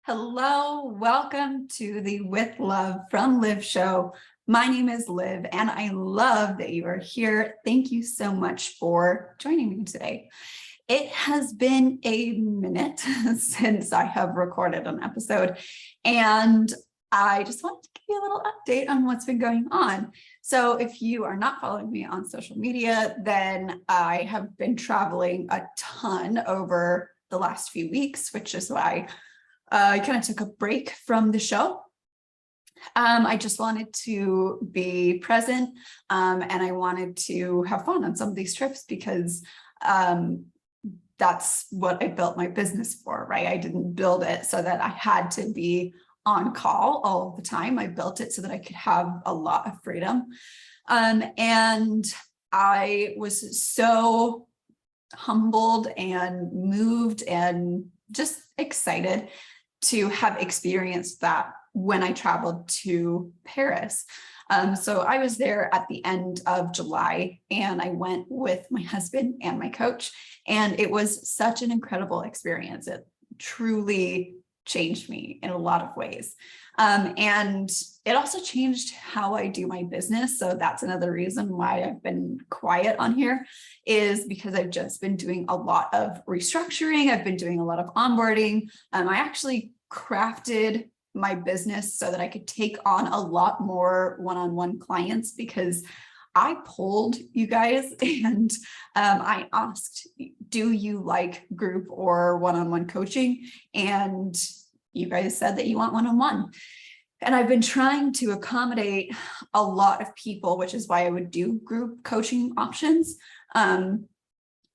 Hello, welcome to the With Love from Liv show. My name is Liv, and I love that you are here. Thank you so much for joining me today. It has been a minute since I have recorded an episode, and I just wanted to give you a little update on what's been going on. So if you are not following me on social media, then I have been traveling a ton over the last few weeks, which is why I kind of took a break from the show. I just wanted to be present, and I wanted to have fun on some of these trips because that's what I built my business for, right? I didn't build it so that I had to be on call all the time. I built it so that I could have a lot of freedom. And I was so humbled and moved and just excited to have experienced that when I traveled to Paris. So I was there at the end of July, and I went with my husband and my coach, and it was such an incredible experience. It truly changed me in a lot of ways. And it also changed how I do my business. So that's another reason why I've been quiet on here, is because I've just been doing a lot of restructuring. I've been doing a lot of onboarding. I actually crafted my business so that I could take on a lot more one-on-one clients, because I polled you guys and I asked, do you like group or one-on-one coaching? And you guys said that you want one-on-one. And I've been trying to accommodate a lot of people, which is why I would do group coaching options. But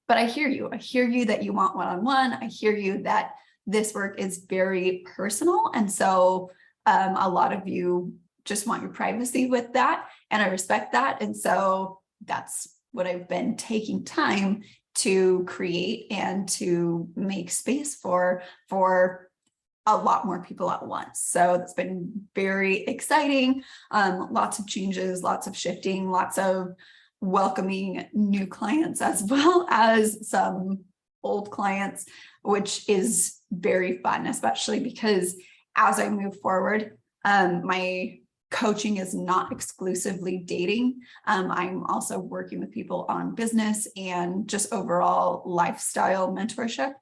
I hear you. I hear you that you want one-on-one. I hear you that this work is very personal. And so a lot of you just want your privacy with that. And I respect that. And so that's what I've been taking time to create and to make space for a lot more people at once. So it's been very exciting. Lots of changes, lots of shifting, lots of welcoming new clients, as well as some old clients, which is very fun, especially because as I move forward, my coaching is not exclusively dating. I'm also working with people on business and just overall lifestyle mentorship.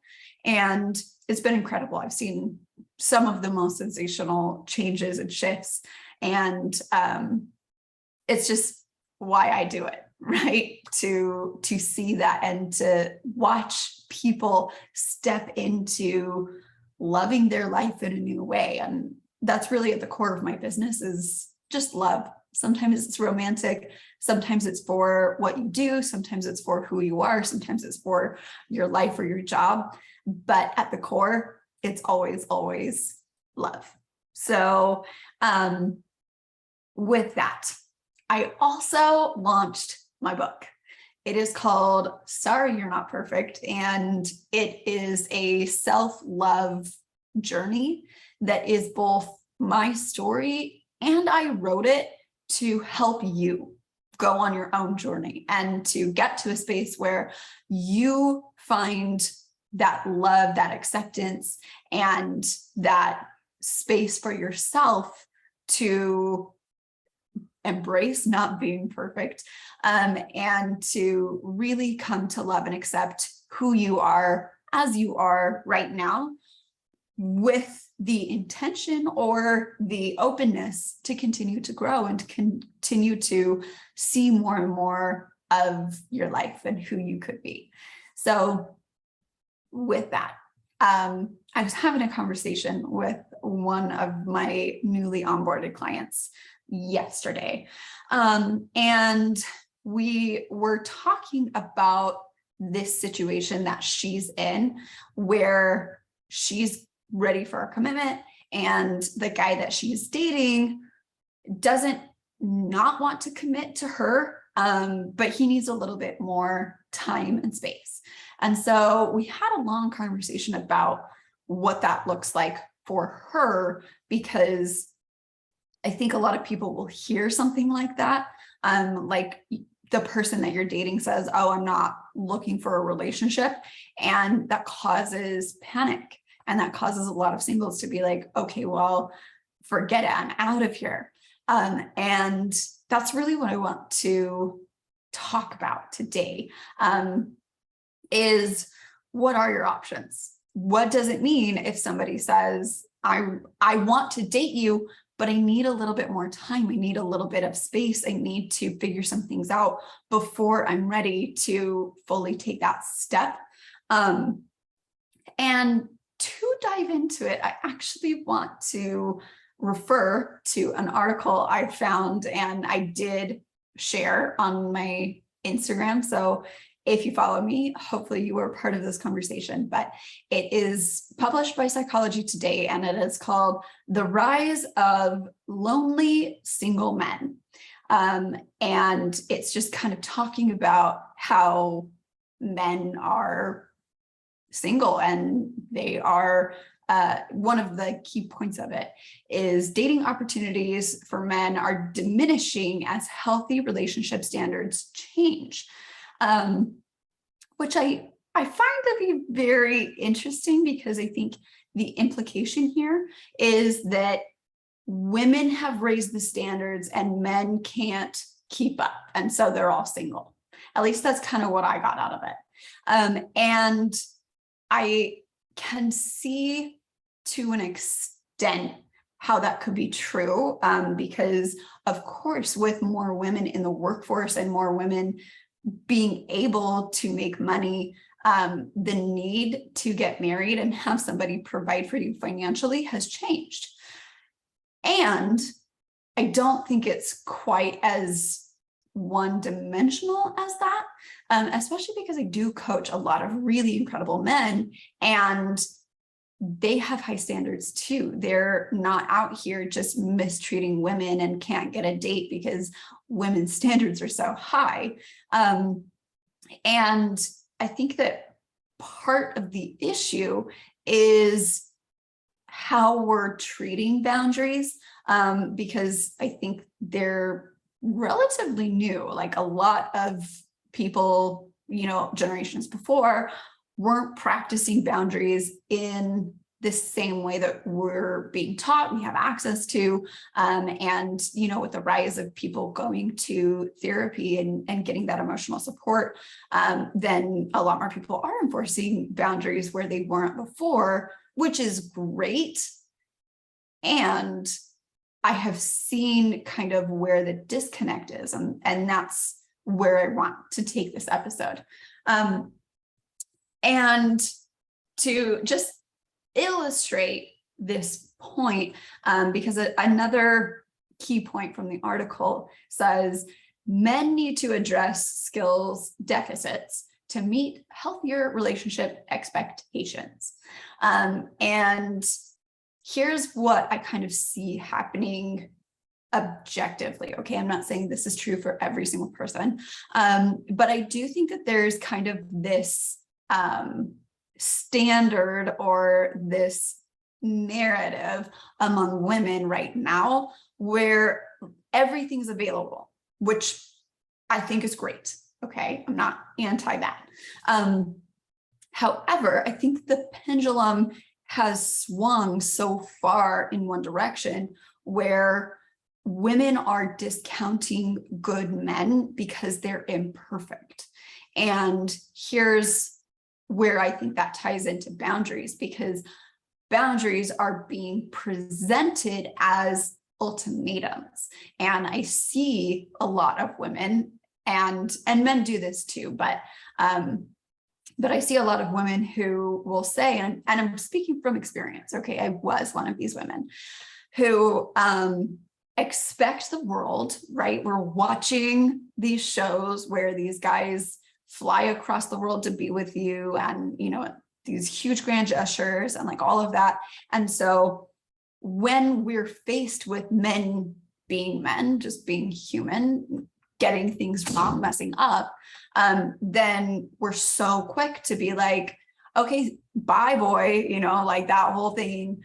And it's been incredible. I've seen some of the most sensational changes and shifts. And it's just why I do it, right? To see that and to watch people step into loving their life in a new way. And that's really at the core of my business, is just love. Sometimes it's romantic. Sometimes it's for what you do. Sometimes it's for who you are. Sometimes it's for your life or your job. But at the core, it's always, always love. So with that, I also launched my book. It is called Sorry You're Not Perfect, and it is a self-love journey that is both my story, and I wrote it to help you go on your own journey and to get to a space where you find that love, that acceptance, and that space for yourself to embrace not being perfect, and to really come to love and accept who you are as you are right now, with the intention or the openness to continue to grow and to continue to see more and more of your life and who you could be. So with that, I was having a conversation with one of my newly onboarded clients yesterday. And we were talking about this situation that she's in, where she's ready for a commitment, and the guy that she's dating doesn't not want to commit to her, but he needs a little bit more time and space. And so we had a long conversation about what that looks like for her, because I think a lot of people will hear something like that. Like the person that you're dating says, oh, I'm not looking for a relationship. And that causes panic. And that causes a lot of singles to be like, okay, well, forget it, I'm out of here. And that's really what I want to talk about today, is what are your options? What does it mean if somebody says, I want to date you, but I need a little bit more time. I need a little bit of space. I need to figure some things out before I'm ready to fully take that step. And to dive into it, I actually want to refer to an article I found and I did share on my Instagram. So if you follow me, hopefully you were part of this conversation, but it is published by Psychology Today and it is called The Rise of Lonely Single Men. And it's just kind of talking about how men are single and they are, one of the key points of it is dating opportunities for men are diminishing as healthy relationship standards change. Which I find to be very interesting because I think the implication here is that women have raised the standards and men can't keep up. And so they're all single. At least that's kind of what I got out of it. And I can see to an extent how that could be true, because of course, with more women in the workforce and more women being able to make money, the need to get married and have somebody provide for you financially has changed. And I don't think it's quite as one-dimensional as that, especially because I do coach a lot of really incredible men and they have high standards too. They're not out here just mistreating women and can't get a date because women's standards are so high. And I think that part of the issue is how we're treating boundaries, because I think they're relatively new. Like a lot of people, generations before weren't practicing boundaries in the same way that we're being taught, we have access to. And, with the rise of people going to therapy and getting that emotional support, then a lot more people are enforcing boundaries where they weren't before, which is great. And I have seen kind of where the disconnect is, and that's where I want to take this episode. And to just illustrate this point, because another key point from the article says men need to address skills deficits to meet healthier relationship expectations. And here's what I kind of see happening objectively. Okay, I'm not saying this is true for every single person, but I do think that there's kind of this standard or this narrative among women right now where everything's available, which I think is great. Okay, I'm not anti that. However, I think the pendulum has swung so far in one direction where women are discounting good men because they're imperfect. And here's where I think that ties into boundaries, because boundaries are being presented as ultimatums. And I see a lot of women and men do this too, but I see a lot of women who will say, and I'm speaking from experience, okay, I was one of these women who expect the world, right? We're watching these shows where these guys fly across the world to be with you and, these huge grand gestures and like all of that. And so when we're faced with men being men, just being human, getting things wrong, messing up, then we're so quick to be like, okay, bye boy, like that whole thing,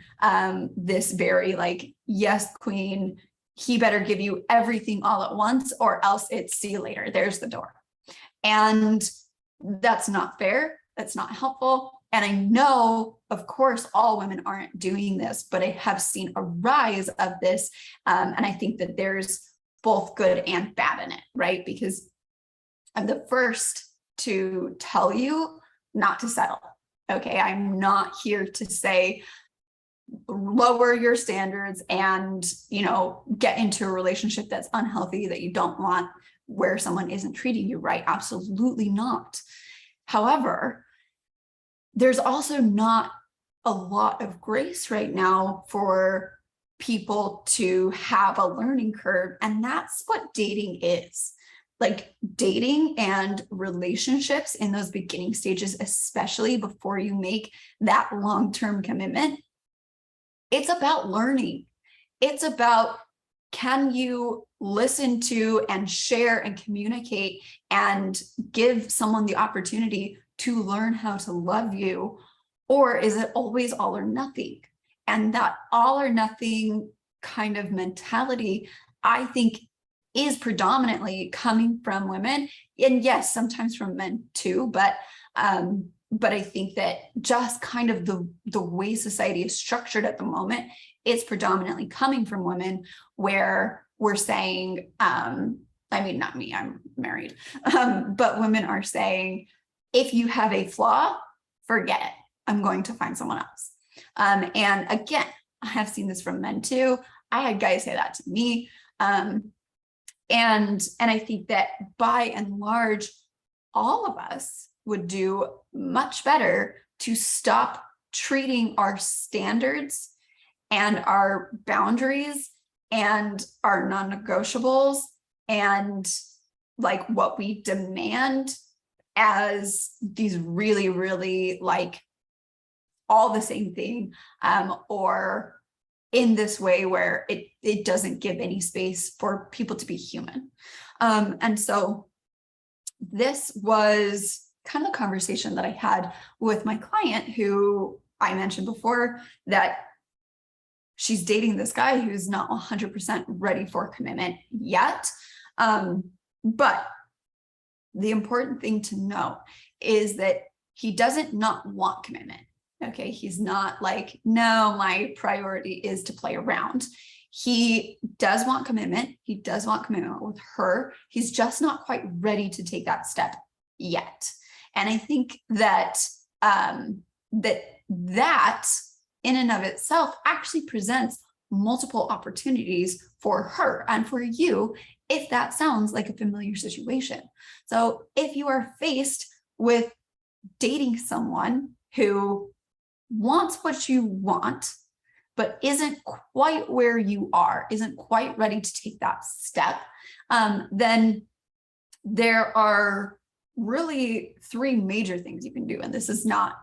this very like, yes, queen, he better give you everything all at once or else it's see you later, there's the door. And that's not fair. That's not helpful. And I know, of course, all women aren't doing this, but I have seen a rise of this. And I think that there's both good and bad in it, right? Because I'm the first to tell you not to settle. Okay, I'm not here to say lower your standards and, get into a relationship that's unhealthy, that you don't want, where someone isn't treating you right. Absolutely not. However, there's also not a lot of grace right now for people to have a learning curve. And that's what dating is. Like, dating and relationships in those beginning stages, especially before you make that long-term commitment, it's about learning. It's about, can you listen to and share and communicate and give someone the opportunity to learn how to love you? Or is it always all or nothing? And that all or nothing kind of mentality, I think, is predominantly coming from women. And yes, sometimes from men too, but I think that just kind of the way society is structured at the moment, it's predominantly coming from women, where we're saying, I mean, not me, I'm married, but women are saying, if you have a flaw, forget it. I'm going to find someone else. And again, I have seen this from men too. I had guys say that to me. And I think that by and large, all of us would do much better to stop treating our standards and our boundaries and our non-negotiables and like what we demand as these really, really like all the same thing, or in this way where it doesn't give any space for people to be human. And so this was kind of the conversation that I had with my client, who I mentioned before, that she's dating this guy who's not 100% ready for commitment yet. But the important thing to know is that he doesn't not want commitment. Okay, he's not like, no, my priority is to play around. He does want commitment. He does want commitment with her. He's just not quite ready to take that step yet. And I think that that in and of itself actually presents multiple opportunities for her and for you, if that sounds like a familiar situation. So if you are faced with dating someone who wants what you want, but isn't quite where you are, isn't quite ready to take that step, then there are really three major things you can do. And this is not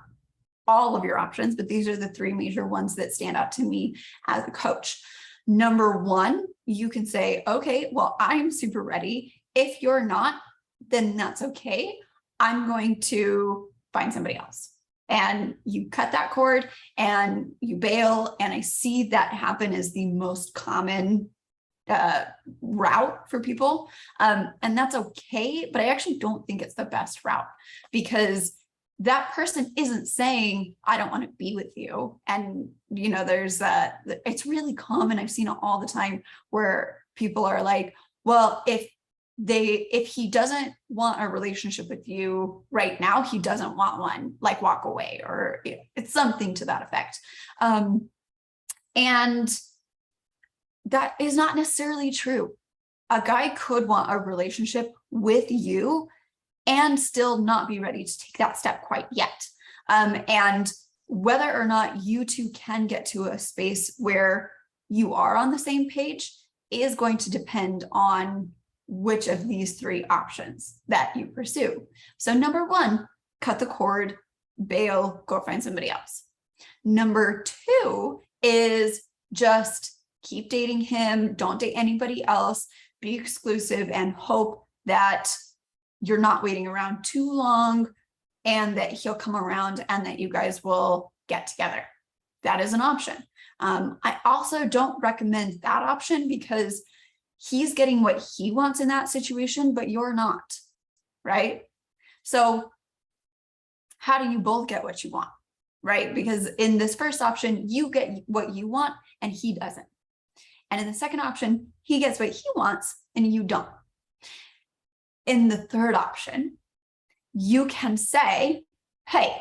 all of your options, but these are the three major ones that stand out to me as a coach. Number one, you can say, okay, well, I'm super ready. If you're not, then that's okay. I'm going to find somebody else. And you cut that cord and you bail. And I see that happen as the most common route for people. And that's okay, but I actually don't think it's the best route, because that person isn't saying, I don't want to be with you. And, there's it's really common. I've seen it all the time where people are like, well, if he doesn't want a relationship with you right now, he doesn't want one, like walk away, or it's something to that effect. And that is not necessarily true. A guy could want a relationship with you and still not be ready to take that step quite yet. And whether or not you two can get to a space where you are on the same page is going to depend on which of these three options that you pursue. So number one, cut the cord, bail, go find somebody else. Number two is just keep dating him, don't date anybody else, be exclusive, and hope that you're not waiting around too long and that he'll come around and that you guys will get together. That is an option. I also don't recommend that option, because he's getting what he wants in that situation, but you're not, right? So how do you both get what you want? right? Because in this first option, you get what you want and he doesn't. And in the second option, he gets what he wants and you don't. In the third option, you can say, hey,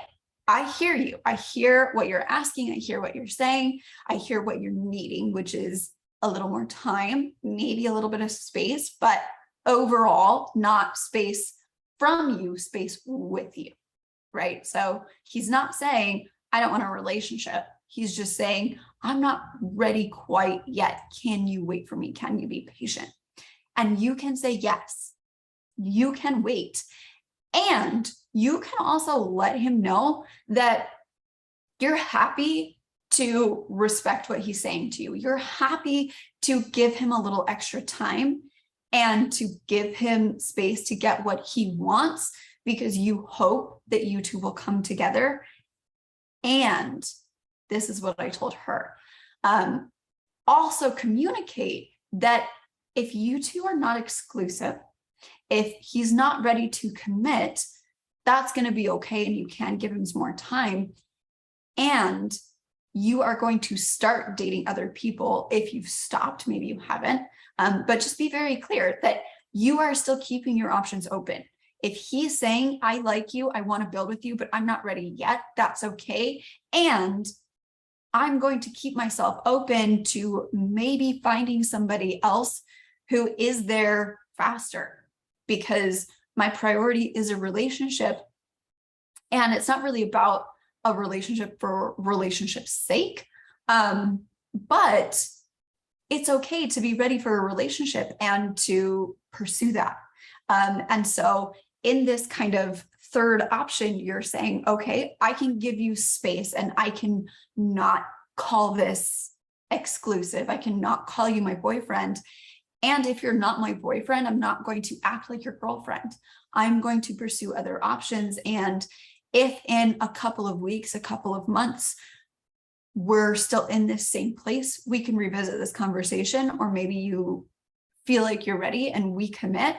I hear you. I hear what you're asking. I hear what you're saying. I hear what you're needing, which is a little more time, maybe a little bit of space, but overall, not space from you, space with you, right? So he's not saying, I don't want a relationship. He's just saying, I'm not ready quite yet. Can you wait for me? Can you be patient? And you can say, yes, you can wait. And you can also let him know that you're happy to respect what he's saying to you. You're happy to give him a little extra time and to give him space to get what he wants, because you hope that you two will come together. And this is what I told her. Also communicate that if you two are not exclusive, if he's not ready to commit, that's going to be okay. And you can give him some more time. And you are going to start dating other people. If you've stopped, maybe you haven't, but just be very clear that you are still keeping your options open. If he's saying, I like you, I want to build with you, but I'm not ready yet, that's okay. And I'm going to keep myself open to maybe finding somebody else who is there faster, because my priority is a relationship. And it's not really about a relationship for relationship's sake. But it's okay to be ready for a relationship and to pursue that. And so in this kind of third option, you're saying, okay, I can give you space and I can not call this exclusive. I cannot call you my boyfriend. And if you're not my boyfriend, I'm not going to act like your girlfriend. I'm going to pursue other options. And if in a couple of weeks, a couple of months, we're still in this same place, we can revisit this conversation, or maybe you feel like you're ready and we commit.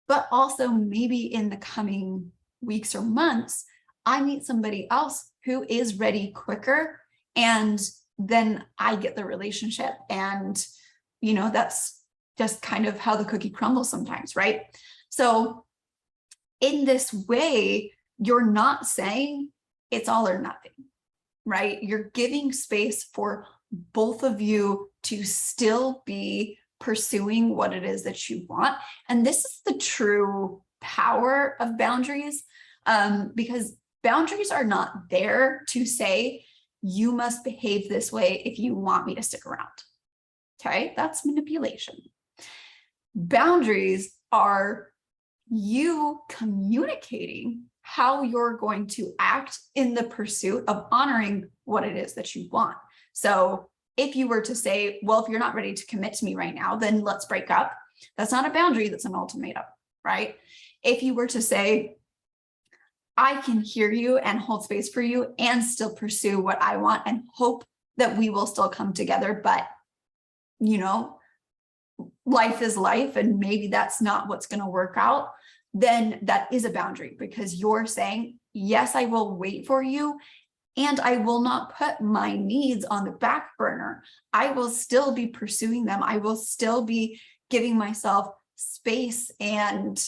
But also maybe in the coming weeks or months, I meet somebody else who is ready quicker, and then I get the relationship. And, you know, that's just kind of how the cookie crumbles sometimes, right? So in this way, you're not saying it's all or nothing, right? You're giving space for both of you to still be pursuing what it is that you want. And this is the true power of boundaries, because boundaries are not there to say, you must behave this way if you want me to stick around. Okay, that's manipulation. Boundaries are you communicating how you're going to act in the pursuit of honoring what it is that you want. So if you were to say, well, if you're not ready to commit to me right now, then let's break up. That's not a boundary, that's an ultimatum, right? If you were to say, I can hear you and hold space for you and still pursue what I want and hope that we will still come together, but, you know, life is life and maybe that's not what's going to work out, then that is a boundary, because you're saying, yes, I will wait for you and I will not put my needs on the back burner. I will still be pursuing them. I will still be giving myself space and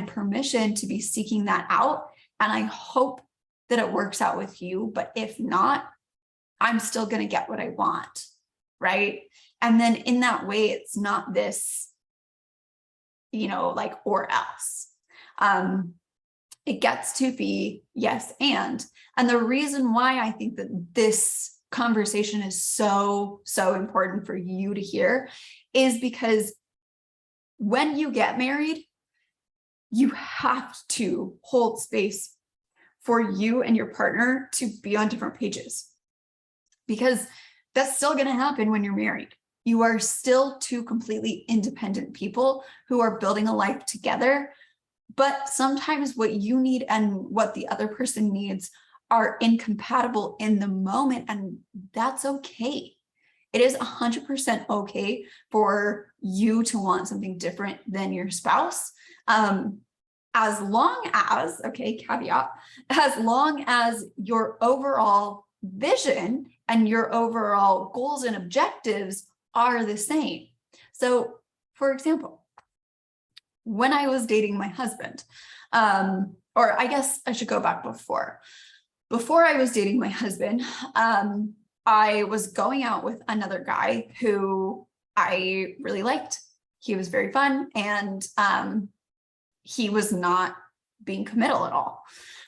permission to be seeking that out. And I hope that it works out with you. But if not, I'm still going to get what I want, right? And then in that way, it's not this, you know, like, or else. It gets to be yes and. And the reason why I think that this conversation is so important for you to hear is because when you get married, you have to hold space for you and your partner to be on different pages, because that's still going to happen when you're married. You are still two completely independent people who are building a life together. But sometimes what you need and what the other person needs are incompatible in the moment, and that's okay. It is 100% okay for you to want something different than your spouse. as long as, okay, caveat, as long as your overall vision and your overall goals and objectives are the same. So, for example, when I was dating my husband, or I guess I should go back before. Before I was dating my husband, I was going out with another guy who I really liked. He was very fun, and he was not being committal at all.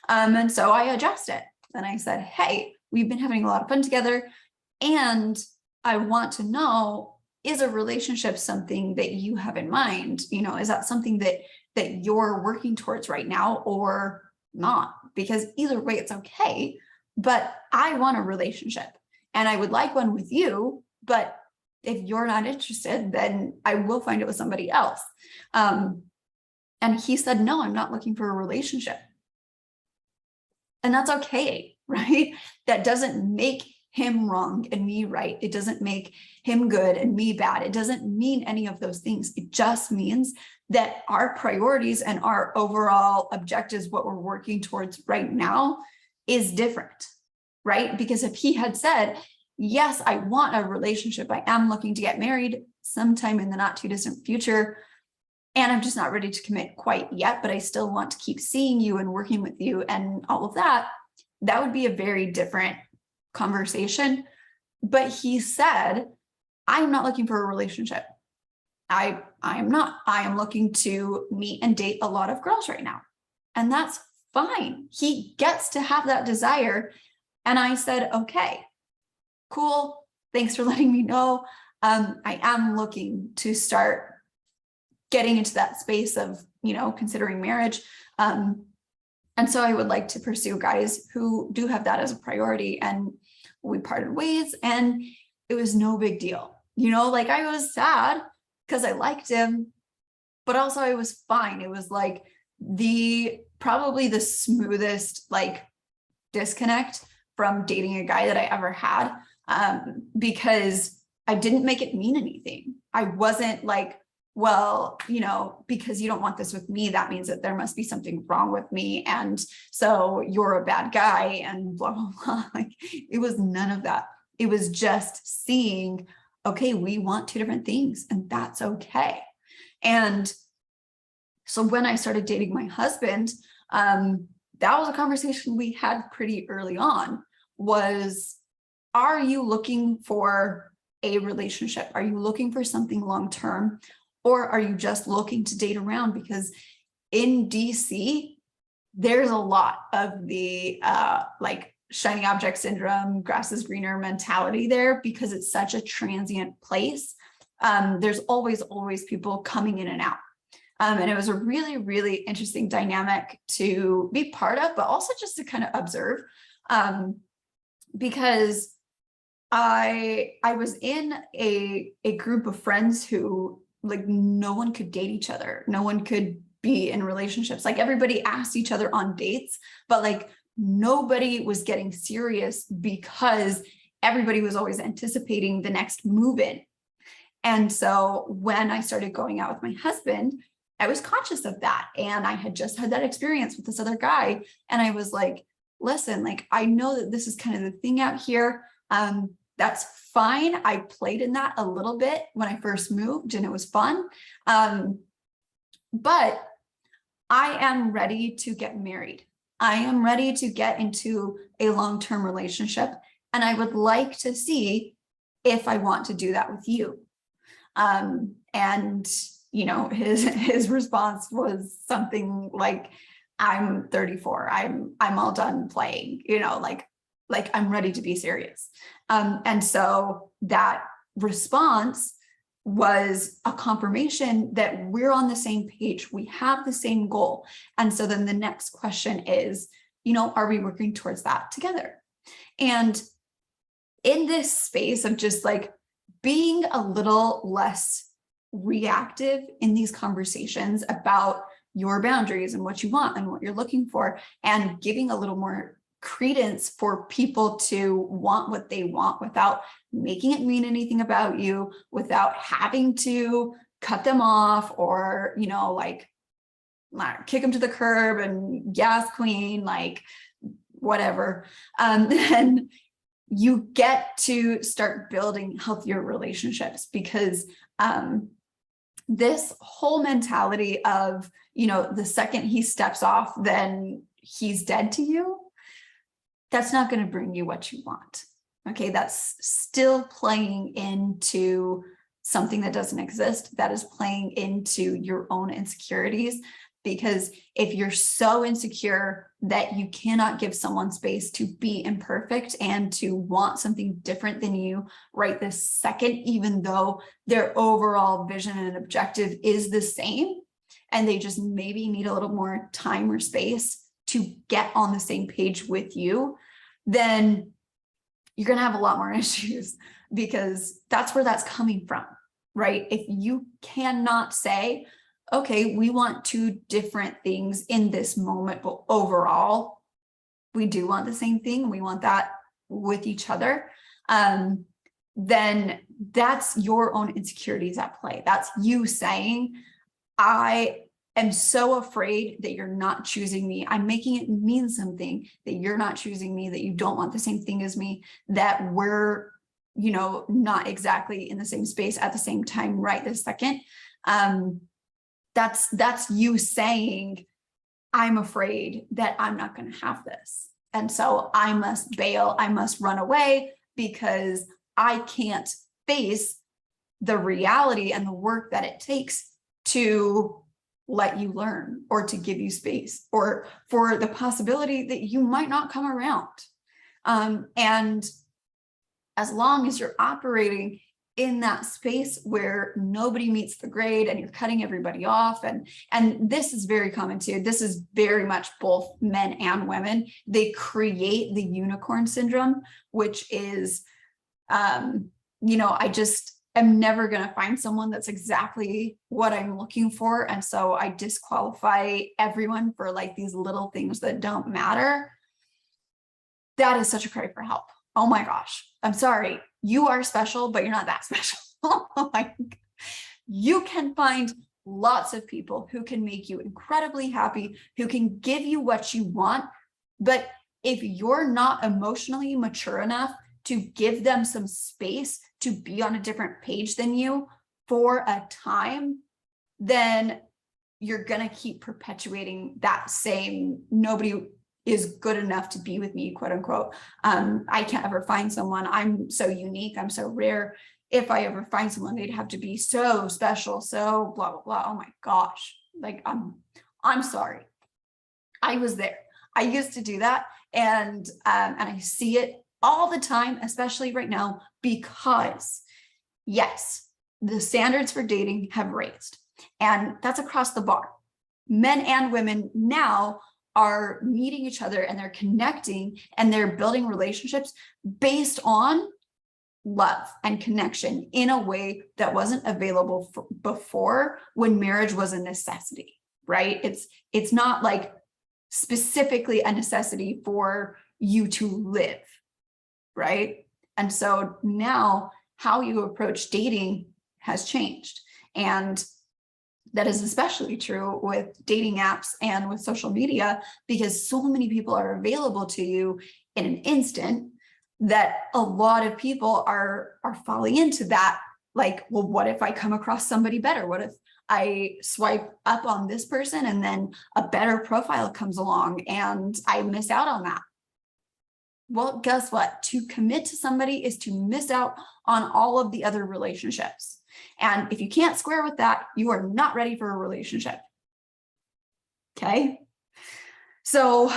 And so I addressed it. And I said, hey, we've been having a lot of fun together, and I want to know, is a relationship something that you have in mind? You know, is that something that you're working towards right now or not? Because either way, it's okay. But I want a relationship, and I would like one with you. But if you're not interested, then I will find it with somebody else. And he said, no, I'm not looking for a relationship. And that's okay, right? That doesn't make him wrong and me right. It doesn't make him good and me bad. It doesn't mean any of those things. It just means that our priorities and our overall objectives, what we're working towards right now, is different, right? Because if he had said, yes, I want a relationship, I am looking to get married sometime in the not too distant future, and I'm just not ready to commit quite yet, but I still want to keep seeing you and working with you and all of that, that would be a very different conversation. But he said, I'm not looking for a relationship. I am not. I am looking to meet and date a lot of girls right now. And that's fine. He gets to have that desire. And I said, okay, cool. Thanks for letting me know. I am looking to start getting into that space of, you know, considering marriage. And so I would like to pursue guys who do have that as a priority. And we parted ways, and it was no big deal. You know, like, I was sad because I liked him, but also I was fine. It was like probably the smoothest like disconnect from dating a guy that I ever had, because I didn't make it mean anything. I wasn't like, well, you know, because you don't want this with me, that means that there must be something wrong with me, and so you're a bad guy, and blah, blah, blah. Like, it was none of that. It was just seeing, okay, we want two different things, and that's okay. And so when I started dating my husband, that was a conversation we had pretty early on, was, are you looking for a relationship? Are you looking for something long-term? Or are you just looking to date around? Because in DC, there's a lot of the like shiny object syndrome, grass is greener mentality there, because it's such a transient place. There's always people coming in and out. And it was a really, really interesting dynamic to be part of, but also just to kind of observe, because I was in a group of friends who, like, no one could date each other. No one could be in relationships. Like, everybody asked each other on dates, but like nobody was getting serious because everybody was always anticipating the next move in. And so when I started going out with my husband, I was conscious of that. And I had just had that experience with this other guy. And I was like, listen, like, I know that this is kind of the thing out here. That's fine. I played in that a little bit when I first moved, and it was fun. But I am ready to get married. I am ready to get into a long-term relationship. And I would like to see if I want to do that with you. And, you know, his response was something like, I'm 34. I'm all done playing, you know, like I'm ready to be serious. And so that response was a confirmation that we're on the same page. We have the same goal. And so then the next question is, you know, are we working towards that together? And in this space of just like being a little less reactive in these conversations about your boundaries and what you want and what you're looking for, and giving a little more credence for people to want what they want without making it mean anything about you, without having to cut them off or, you know, like kick them to the curb and gas queen, like whatever, then you get to start building healthier relationships, because this whole mentality of, the second he steps off, then he's dead to you, that's not going to bring you what you want. Okay, that's still playing into something that doesn't exist. That is playing into your own insecurities, because if you're so insecure that you cannot give someone space to be imperfect and to want something different than you right this second, even though their overall vision and objective is the same, and they just maybe need a little more time or space to get on the same page with you, then you're going to have a lot more issues, because that's where that's coming from, right? If you cannot say, okay, we want two different things in this moment, but overall, we do want the same thing, we want that with each other, then that's your own insecurities at play. That's you saying, I am so afraid that you're not choosing me. I'm making it mean something that you're not choosing me, that you don't want the same thing as me, that we're, not exactly in the same space at the same time right this second. That's you saying, I'm afraid that I'm not going to have this. And so I must bail. I must run away, because I can't face the reality and the work that it takes to let you learn, or to give you space, or for the possibility that you might not come around. And as long as you're operating in that space where nobody meets the grade and you're cutting everybody off, and this is very common too. This is very much both men and women. They create the unicorn syndrome, which is, I just am never going to find someone that's exactly what I'm looking for. And so I disqualify everyone for like these little things that don't matter. That is such a cry for help. Oh my gosh, I'm sorry. You are special, but you're not that special. Like, you can find lots of people who can make you incredibly happy, who can give you what you want. But if you're not emotionally mature enough to give them some space to be on a different page than you for a time, then you're going to keep perpetuating that same nobody is good enough to be with me, quote unquote. I can't ever find someone. I'm so unique. I'm so rare. If I ever find someone, they'd have to be so special, so blah, blah, blah. Oh my gosh. Like, I'm sorry. I was there. I used to do that. And I see it all the time, especially right now, because yes, the standards for dating have raised, and that's across the board. Men and women now are meeting each other, and they're connecting, and they're building relationships based on love and connection in a way that wasn't available before, when marriage was a necessity, right? It's not like specifically a necessity for you to live, right? And so now how you approach dating has changed. And that is especially true with dating apps and with social media, because so many people are available to you in an instant that a lot of people are falling into that. Like, well, what if I come across somebody better? What if I swipe up on this person and then a better profile comes along and I miss out on that? Well, guess what? To commit to somebody is to miss out on all of the other relationships. And if you can't square with that, you are not ready for a relationship. Okay. So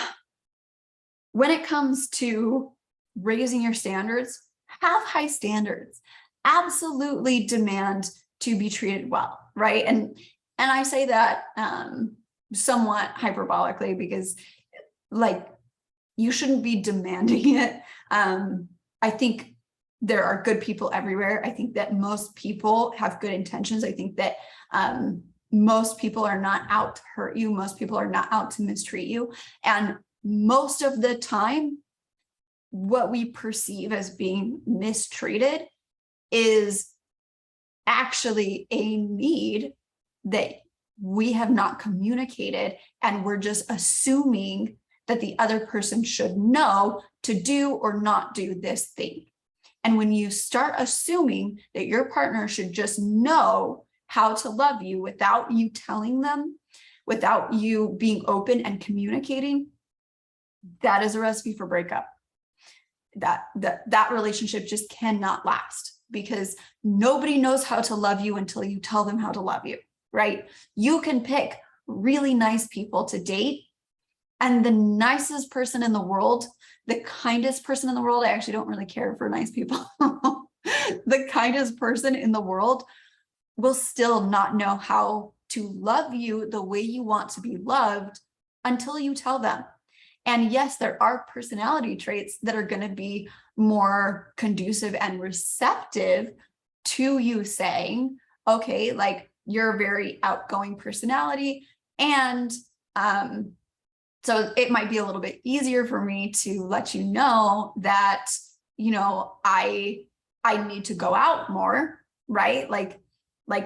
when it comes to raising your standards, have high standards. Absolutely demand to be treated well, right? And I say that somewhat hyperbolically, because like, you shouldn't be demanding it. I think there are good people everywhere. I think that most people have good intentions. I think that most people are not out to hurt you. Most people are not out to mistreat you. And most of the time, what we perceive as being mistreated is actually a need that we have not communicated and we're just assuming that the other person should know to do or not do this thing. And when you start assuming that your partner should just know how to love you without you telling them, without you being open and communicating, that is a recipe for breakup. That relationship just cannot last, because nobody knows how to love you until you tell them how to love you, right? You can pick really nice people to date, and the nicest person in the world, the kindest person in the world, I actually don't really care for nice people. The kindest person in the world will still not know how to love you the way you want to be loved until you tell them. And yes, there are personality traits that are going to be more conducive and receptive to you saying, okay, like, you're a very outgoing personality. And so it might be a little bit easier for me to let you know that, I need to go out more, right? Like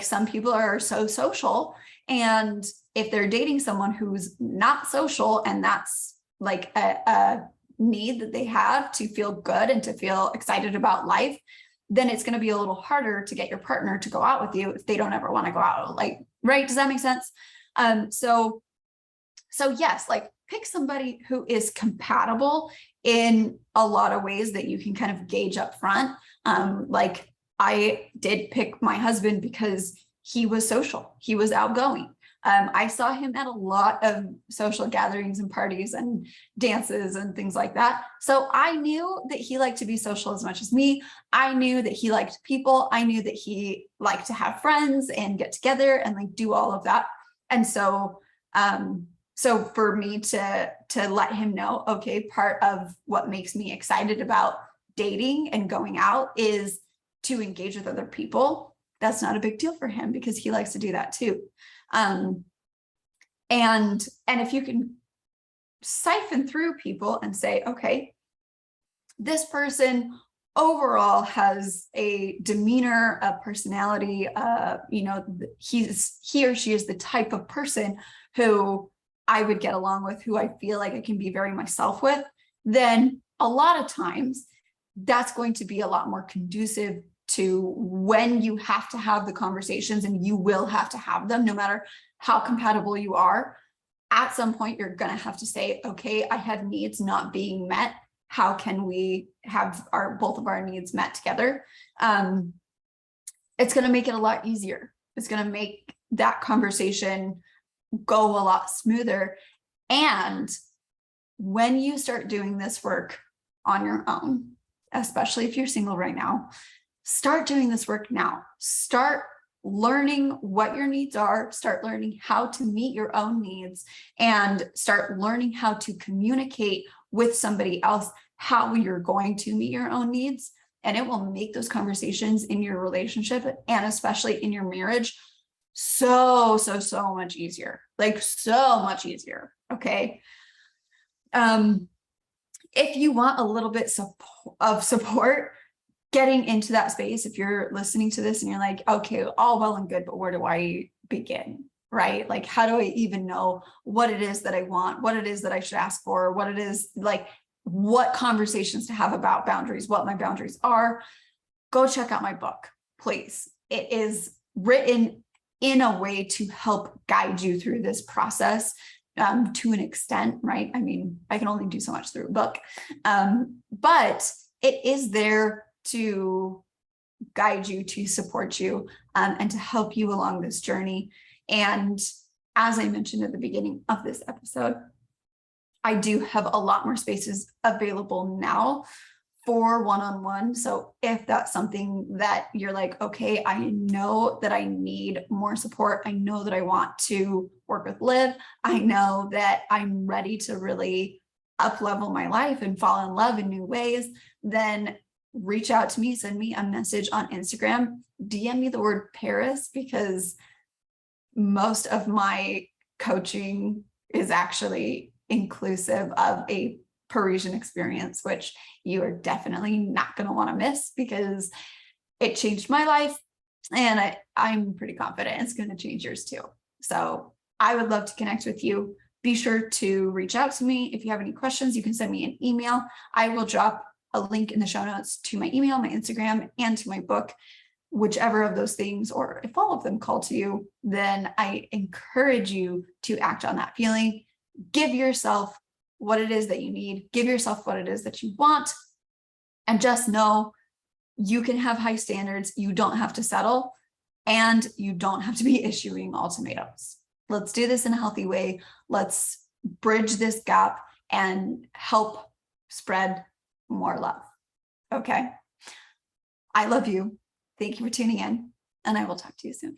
some people are so social, and if they're dating someone who's not social, and that's like a need that they have to feel good and to feel excited about life, then it's going to be a little harder to get your partner to go out with you if they don't ever want to go out. Like, right? Does that make sense? So yes, like, pick somebody who is compatible in a lot of ways that you can kind of gauge up front. Like, I did pick my husband because he was social, he was outgoing. I saw him at a lot of social gatherings and parties and dances and things like that. So I knew that he liked to be social as much as me. I knew that he liked people. I knew that he liked to have friends and get together and like do all of that. And so, so for me to let him know, okay, part of what makes me excited about dating and going out is to engage with other people. That's not a big deal for him because he likes to do that too. And if you can siphon through people and say, okay, this person overall has a demeanor, a personality, he or she is the type of person who I would get along with, who I feel like I can be very myself with, then a lot of times that's going to be a lot more conducive to when you have to have the conversations, and you will have to have them no matter how compatible you are. At some point, you're going to have to say, okay, I have needs not being met. How can we have both of our needs met together? It's going to make it a lot easier. It's going to make that conversation go a lot smoother. And when you start doing this work on your own, especially if you're single right now, start doing this work now. Start learning what your needs are, start learning how to meet your own needs, and start learning how to communicate with somebody else how you're going to meet your own needs. And it will make those conversations in your relationship, and especially in your marriage, so much easier. Like, so much easier. Okay. If you want a little bit of support getting into that space, if you're listening to this and you're like, okay, all well and good, but where do I begin? Right? Like, how do I even know what it is that I want, what it is that I should ask for, what it is, like, what conversations to have about boundaries, what my boundaries are? Go check out my book, please. It is written in a way to help guide you through this process to an extent, right? I mean, I can only do so much through a book, but it is there to guide you, to support you, and to help you along this journey. And as I mentioned at the beginning of this episode, I do have a lot more spaces available now for one-on-one. So if that's something that you're like, okay, I know that I need more support, I know that I want to work with Liv, I know that I'm ready to really up-level my life and fall in love in new ways, then reach out to me, send me a message on Instagram, DM me the word Paris, because most of my coaching is actually inclusive of a Parisian experience, which you are definitely not going to want to miss, because it changed my life, and I'm pretty confident it's going to change yours too. So I would love to connect with you. Be sure to reach out to me. If you have any questions, you can send me an email. I will drop a link in the show notes to my email, my Instagram, and to my book. Whichever of those things, or if all of them call to you, then I encourage you to act on that feeling. Give yourself what it is that you need. Give yourself what it is that you want. And just know you can have high standards. You don't have to settle, and you don't have to be issuing ultimatums. Let's do this in a healthy way. Let's bridge this gap and help spread more love. Okay. I love you. Thank you for tuning in, and I will talk to you soon.